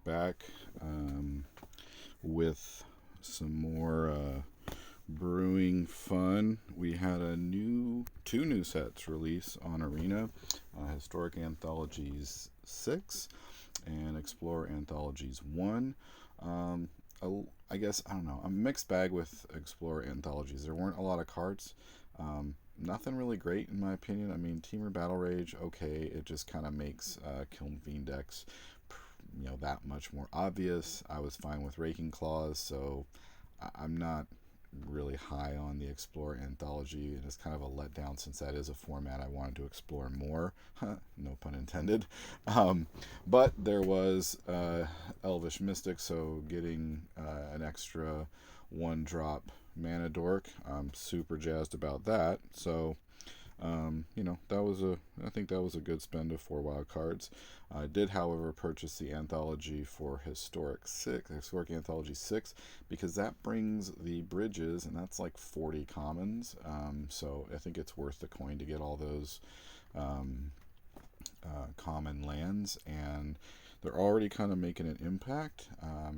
back with some more brewing fun. We had two new sets release on Arena, Historic Anthologies 6 and Explorer Anthologies 1. Um, I guess, I don't know, a mixed bag with Explorer Anthologies. There weren't a lot of cards. Nothing really great in my opinion. I mean, Temur Battle Rage, okay, it just kind of makes Kiln Fiend decks, that much more obvious. I was fine with Raking Claws, so I'm not really high on the Explorer Anthology, and it's kind of a letdown since that is a format I wanted to explore more. No pun intended. But there was Elvish Mystic, so getting an extra one drop mana dork, I'm super jazzed about that. So I think that was a good spend of 4 wild cards. I did, however, purchase the anthology for Historic Anthology 6, because that brings the bridges, and that's like 40 commons. So I think it's worth the coin to get all those um, common lands, and they're already kind of making an impact.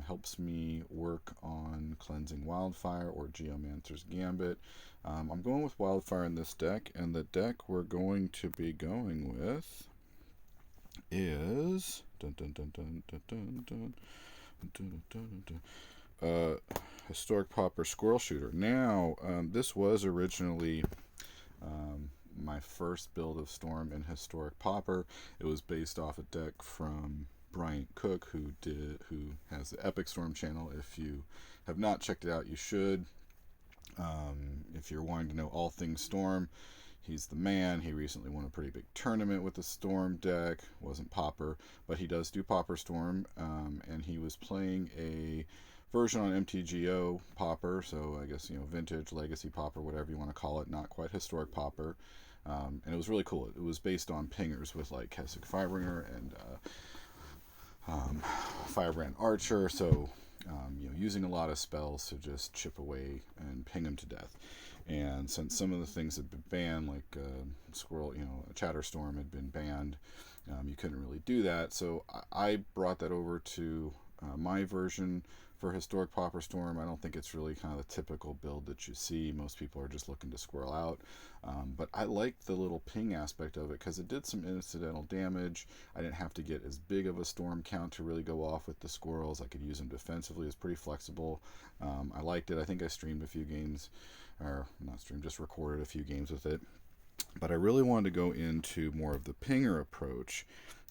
Helps me work on Cleansing Wildfire or Geomancer's Gambit. I'm going with Wildfire in this deck, and the deck we're going to be going with is Historic Pauper Squirrel Shooter. Now, this was originally my first build of Storm in Historic Pauper. It was based off a deck from Bryant Cook, who has the Epic Storm channel. If you have not checked it out, you should. If you're wanting to know all things Storm, he's the man. He recently won a pretty big tournament with the Storm deck. Wasn't Pauper, but he does do Pauper Storm, and he was playing a version on MTGO Pauper, so I guess vintage, legacy Pauper, whatever you want to call it, not quite historic Pauper. And it was really cool. It was based on pingers with like Kessig Firebringer and Firebrand Archer, so using a lot of spells to just chip away and ping them to death. And since some of the things had been banned, like Squirrel, Chatterstorm had been banned, you couldn't really do that. So I brought that over to my version for Historic Pauper Storm. I don't think it's really kind of the typical build that you see. Most people are just looking to squirrel out. But I liked the little ping aspect of it because it did some incidental damage. I didn't have to get as big of a storm count to really go off with the squirrels. I could use them defensively. It's pretty flexible. I liked it. I think I streamed a few games, or not streamed, just recorded a few games with it. But I really wanted to go into more of the pinger approach.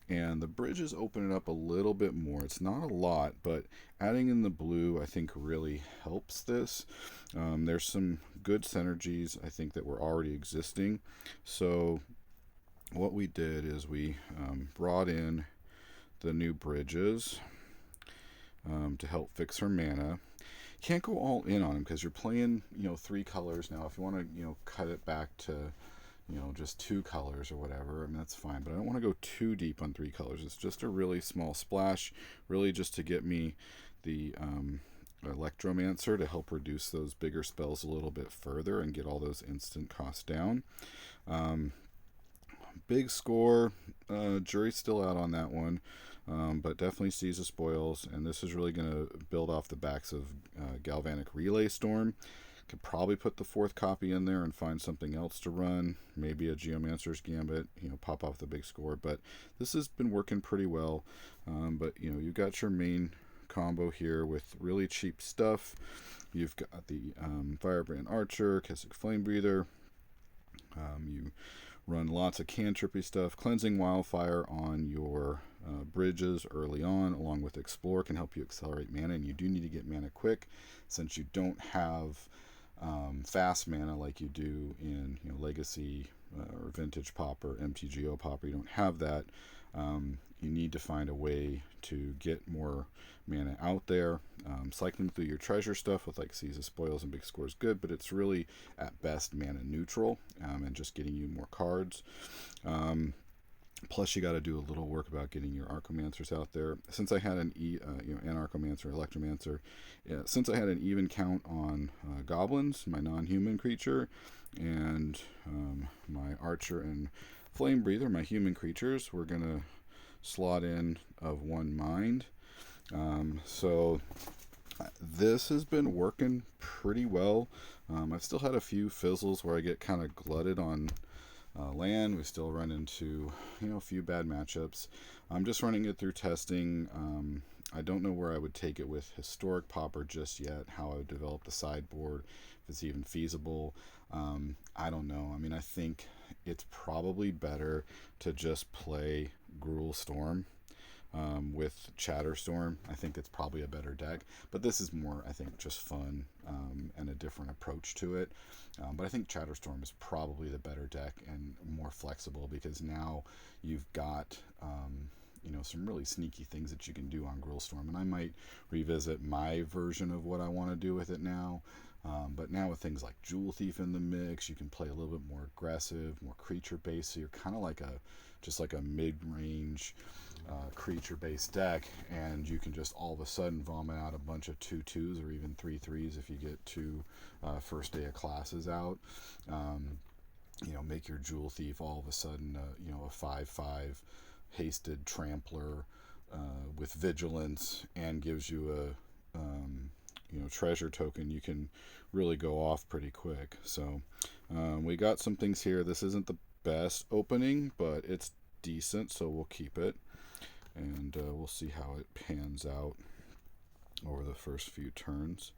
And the bridges open it up a little bit more. It's not a lot, but adding in the blue, I think, really helps this. There's some good synergies, I think, that were already existing. So what we did is we brought in the new bridges to help fix her mana. Can't go all in on them because you're playing, 3 colors now. If you want to, cut it back to just 2 colors or whatever, I mean, that's fine. But I don't want to go too deep on 3 colors. It's just a really small splash, really just to get me the Electromancer to help reduce those bigger spells a little bit further and get all those instant costs down. Big score, jury's still out on that one, but definitely sees the spoils, and this is really going to build off the backs of Galvanic Relay Storm. Could probably put the 4th copy in there and find something else to run, maybe a Geomancer's Gambit, pop off the big score. But this has been working pretty well. But you got your main combo here with really cheap stuff. You've got the Firebrand Archer, Kessig Flame Breather. You run lots of cantrippy stuff. Cleansing Wildfire on your bridges early on, along with Explore, can help you accelerate mana, and you do need to get mana quick since you don't have fast mana like you do in Legacy or Vintage Pauper, MTGO Pauper. You don't have that. You need to find a way to get more mana out there. Cycling through your treasure stuff with like Seize the Spoils and Big Score is good, but it's really at best mana neutral and just getting you more cards. Plus, you got to do a little work about getting your Archomancers out there. Since I had an Anarchomancer, Electromancer, since I had an even count on Goblins, my non-human creature, and my Archer and Flame Breather, my human creatures, we're gonna slot in of 1 mind. So this has been working pretty well. I've still had a few fizzles where I get kind of glutted on land. We still run into, a few bad matchups. I'm just running it through testing. I don't know where I would take it with historic Pauper just yet, how I would develop the sideboard, if it's even feasible. I don't know. I mean, I think it's probably better to just play Gruul Storm with Chatter Storm. I think it's probably a better deck, but this is more, I think, just fun and a different approach to it. But I think Chatter Storm is probably the better deck and more flexible, because now you've got some really sneaky things that you can do on Gruul Storm, and I might revisit my version of what I want to do with it now. But now with things like Jewel Thief in the mix, you can play a little bit more aggressive, more creature based. So you're kind of like a mid-range creature-based deck, and you can just all of a sudden vomit out a bunch of 2/2s or even 3/3s if you get two first day of classes out. Make your Jewel Thief all of a sudden a 5/5 hasted trampler with vigilance, and gives you a treasure token. You can really go off pretty quick. So we got some things here. This isn't the best opening, but it's decent, so we'll keep it, and we'll see how it pans out over the first few turns.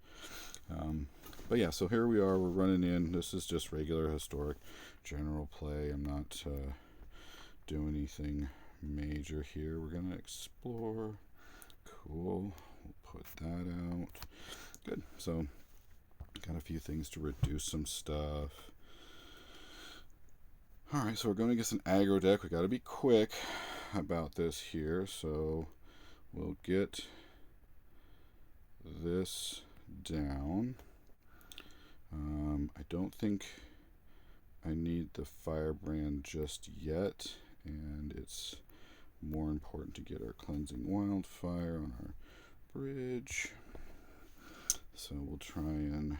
But yeah, so here we are. We're running in. This is just regular historic general play. I'm not doing anything major here. We're gonna explore. Cool. We'll put that out. Good. So got a few things to reduce some stuff. Alright, so we're going against an aggro deck. We got to be quick about this here. So we'll get this down. I don't think I need the Firebrand just yet, and it's more important to get our Cleansing Wildfire on our bridge. So we'll try and...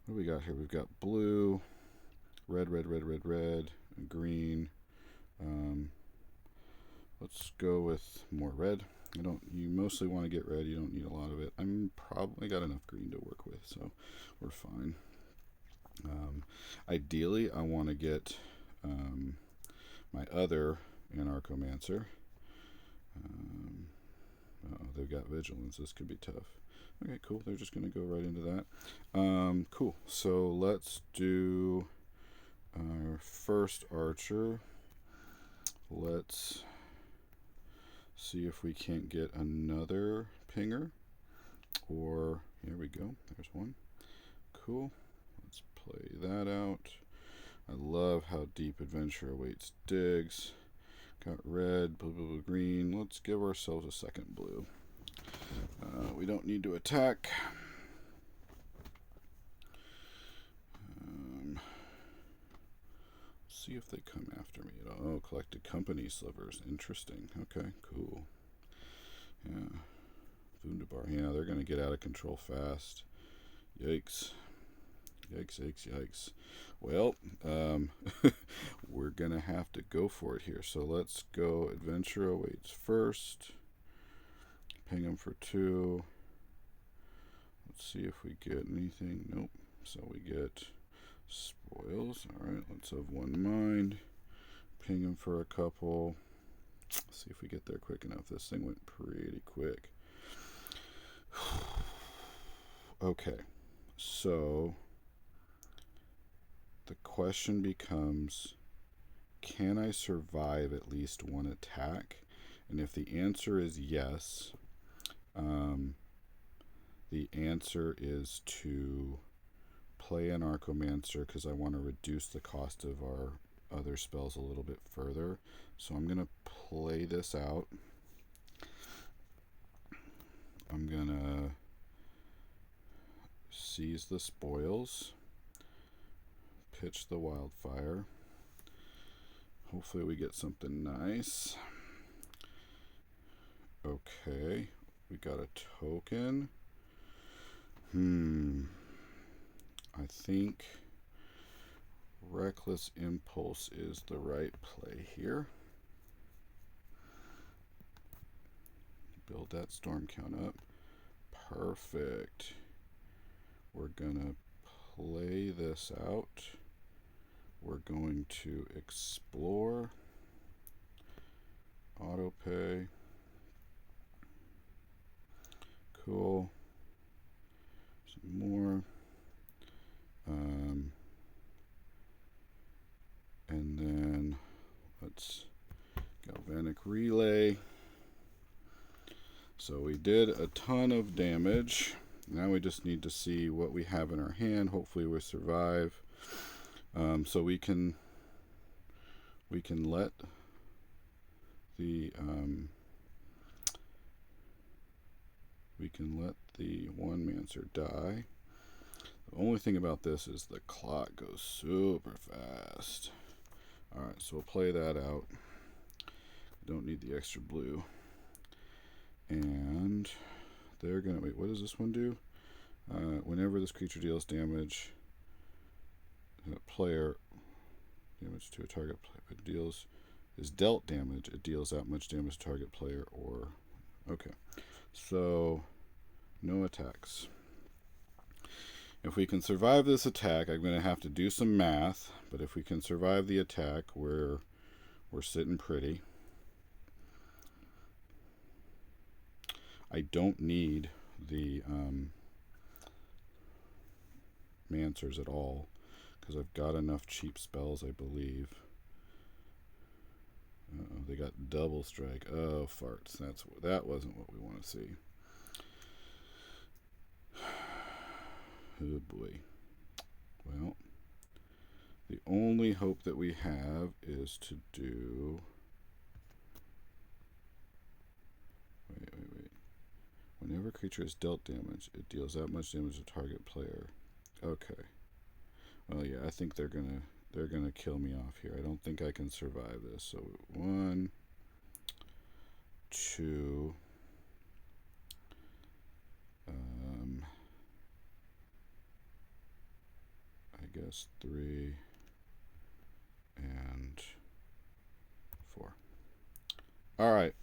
what do we got here? We've got blue, red, and green. Let's go with more red. You mostly want to get red. You don't need a lot of it. I'm probably got enough green to work with, so we're fine. Ideally, I want to get my other Anarchomancer. They've got vigilance. This could be tough. Okay, cool. They're just going to go right into that. Cool. So let's do our first archer. Let's see if we can't get another pinger. Or, here we go. There's one. Cool. Let's play that out. I love how Deep Adventure Awaits digs. Got red, blue, green. Let's give ourselves a second blue. We don't need to attack. See if they come after me at all. Oh, collected company slivers. Interesting. Okay, cool. Yeah. Wunderbar. Yeah, they're going to get out of control fast. Yikes. Yikes. Well, we're going to have to go for it here. So let's go Adventure Awaits first. Ping them for 2. Let's see if we get anything. Nope. So we get spoils. Alright, let's have one mind. Ping them for a couple. See if we get there quick enough. This thing went pretty quick. Okay, so the question becomes, can I survive at least one attack? And if the answer is yes, the answer is to play an Anarchomancer, because I want to reduce the cost of our other spells a little bit further. So I'm going to play this out. I'm going to seize the spoils, pitch the wildfire. Hopefully we get something nice. Okay, we got a token. I think Reckless Impulse is the right play here. Build that storm count up. Perfect. We're gonna play this out. We're going to explore. Auto pay. Cool. Some more. And then let's galvanic relay. So we did a ton of damage. Now we just need to see what we have in our hand. Hopefully we survive. So we can let the one Mancer die. The only thing about this is the clock goes super fast. Alright, so we'll play that out. Don't need the extra blue. And they're gonna wait, what does this one do? Whenever this creature deals damage, player damage to a target player is dealt damage, it deals that much damage to target player or okay. So no attacks. If we can survive this attack, I'm going to have to do some math, but if we can survive the attack, we're sitting pretty. I don't need the Mancers at all, because I've got enough cheap spells, I believe. They got double strike. Oh, farts. That wasn't what we want to see. Oh boy. Well, the only hope that we have is to do... Wait. Whenever a creature is dealt damage, it deals that much damage to target player. Okay. Well, yeah, I think they're gonna kill me off here. I don't think I can survive this. So 1, 2. I guess 3 and 4. All right,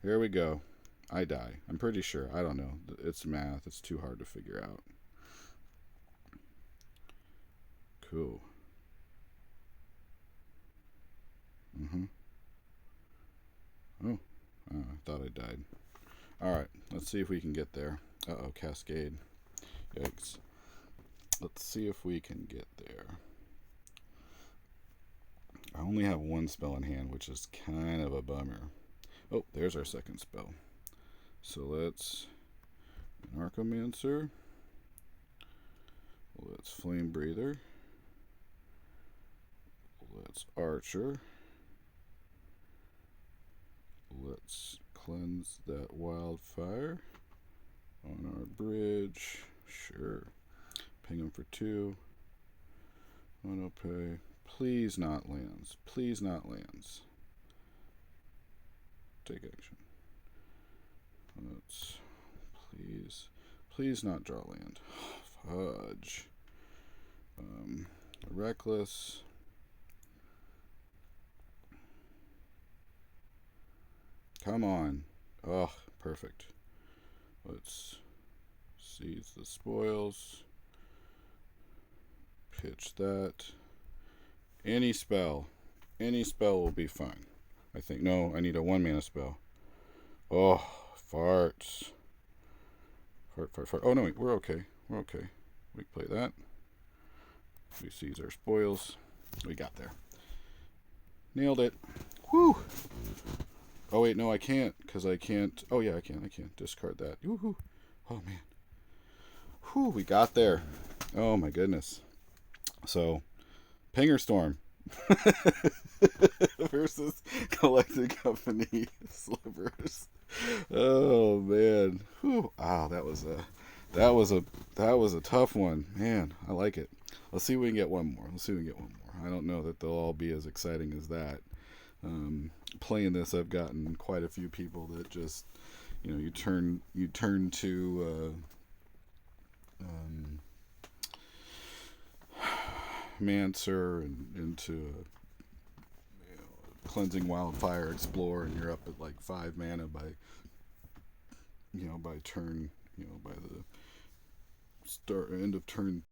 here we go. I die. I'm pretty sure. I don't know. It's math. It's too hard to figure out. Cool. Oh, I thought I died. Alright, let's see if we can get there. Uh-oh, Cascade. Yikes. Let's see if we can get there. I only have one spell in hand, which is kind of a bummer. Oh, there's our second spell. So let's... Narcomancer. Let's Flame Breather. Let's Archer. Let's cleanse that wildfire on our bridge. Sure. Ping him for 2. Auto pay. Please not lands. Please not lands. Take action. Let's please not draw land. Fudge. Reckless. Come on. Oh, perfect. Let's seize the spoils. Pitch that. Any spell. Any spell will be fine. I think. No, I need a 1-mana spell. Oh, farts. Fart. Oh, no, wait. We're okay. We're okay. We play that. We seize our spoils. We got there. Nailed it. Whew. Oh, wait, no, I can't, because I can't... Oh, yeah, I can. Discard that. Woohoo. Oh, man. Whew, we got there. Oh, my goodness. So, Temur Storm versus Collected Company Slivers. Oh, man. Whew. Wow, that was a tough one. Man, I like it. Let's see if we can get one more. I don't know that they'll all be as exciting as that. Playing this, I've gotten quite a few people that just, you turn to Mancer and into Cleansing Wildfire Explore, and you're up at like 5 mana by by turn, by the start end of turn